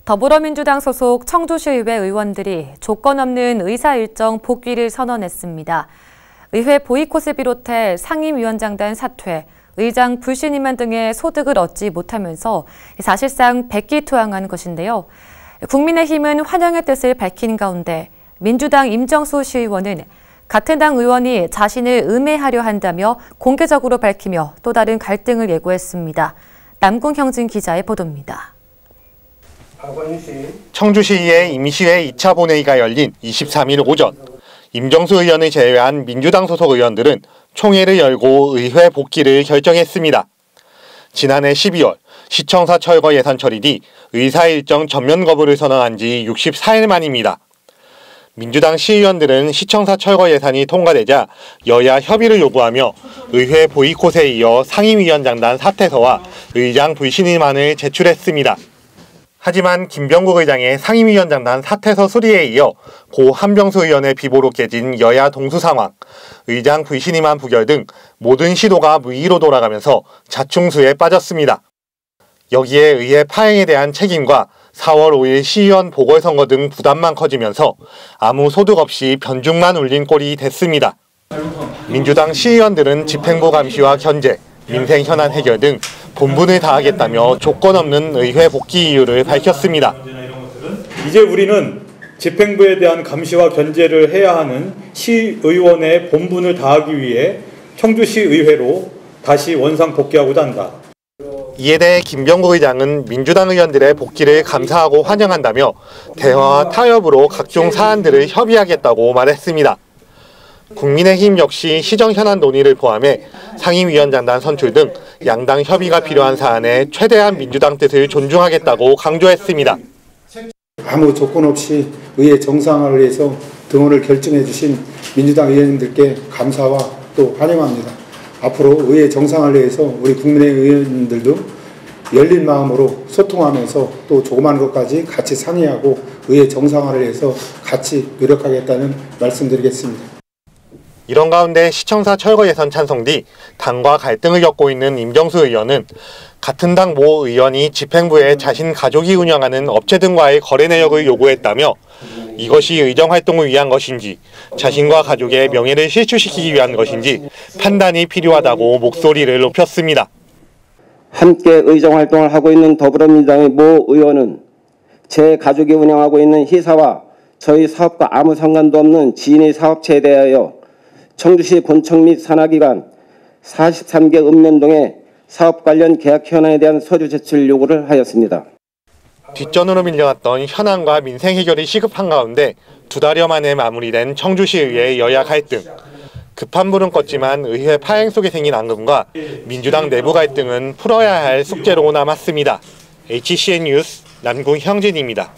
더불어민주당 소속 청주시의회 의원들이 조건 없는 의사 일정 복귀를 선언했습니다. 의회 보이콧을 비롯해 상임위원장단 사퇴, 의장 불신임한 등의 소득을 얻지 못하면서 사실상 백기투항한 것인데요. 국민의힘은 환영의 뜻을 밝힌 가운데 민주당 임정수 시의원은 같은 당 의원이 자신을 음해하려 한다며 공개적으로 밝히며 또 다른 갈등을 예고했습니다. 남궁형진 기자의 보도입니다. 청주시의회 임시회 2차 본회의가 열린 23일 오전, 임정수 의원을 제외한 민주당 소속 의원들은 총회를 열고 의회 복귀를 결정했습니다. 지난해 12월 시청사 철거 예산 처리 뒤 의사 일정 전면 거부를 선언한 지 64일 만입니다. 민주당 시의원들은 시청사 철거 예산이 통과되자 여야 협의를 요구하며 의회 보이콧에 이어 상임위원장단 사퇴서와 의장 불신임안을 제출했습니다. 하지만 김병국 의장의 상임위원장단 사퇴서 수리에 이어 고 한병수 의원의 비보로 깨진 여야 동수 상황, 의장 불신임안 부결 등 모든 시도가 무의로 돌아가면서 자충수에 빠졌습니다. 여기에 의회 파행에 대한 책임과 4월 5일 시의원 보궐선거 등 부담만 커지면서 아무 소득 없이 변죽만 울린 꼴이 됐습니다. 민주당 시의원들은 집행부 감시와 견제, 민생 현안 해결 등 본분을 다하겠다며 조건 없는 의회 복귀 이유를 밝혔습니다. 이제 우리는 집행부에 대한 감시와 견제를 해야 하는 시의원의 본분을 다하기 위해 청주시의회로 다시 원상 복귀하고자 한다. 이에 대해 김병국 의장은 민주당 의원들의 복귀를 감사하고 환영한다며 대화와 타협으로 각종 사안들을 협의하겠다고 말했습니다. 국민의힘 역시 시정 현안 논의를 포함해 상임위원장단 선출 등 양당 협의가 필요한 사안에 최대한 민주당 뜻을 존중하겠다고 강조했습니다. 아무 조건 없이 의회 정상화를 위해서 등원을 결정해 주신 민주당 의원님들께 감사와 또 환영합니다. 앞으로 의회 정상화를 위해서 우리 국민의 의원들도 열린 마음으로 소통하면서 또 조그마한 것까지 같이 상의하고 의회 정상화를 위해서 같이 노력하겠다는 말씀드리겠습니다. 이런 가운데 시청사 철거 예산 찬성 뒤 당과 갈등을 겪고 있는 임정수 의원은 같은 당 모 의원이 집행부에 자신 가족이 운영하는 업체 등과의 거래 내역을 요구했다며 이것이 의정활동을 위한 것인지 자신과 가족의 명예를 실추시키기 위한 것인지 판단이 필요하다고 목소리를 높였습니다. 함께 의정활동을 하고 있는 더불어민주당의 모 의원은 제 가족이 운영하고 있는 회사와 저희 사업과 아무 상관도 없는 지인의 사업체에 대하여 청주시 본청 및 산하기관 43개 읍면동의 사업 관련 계약 현안에 대한 서류 제출 요구를 하였습니다. 뒷전으로 밀려났던 현안과 민생 해결이 시급한 가운데 2달여 만에 마무리된 청주시의회 여야 갈등. 급한 불은 껐지만 의회 파행 속에 생긴 앙금과 민주당 내부 갈등은 풀어야 할 숙제로 남았습니다. HCN 뉴스 남궁형진입니다.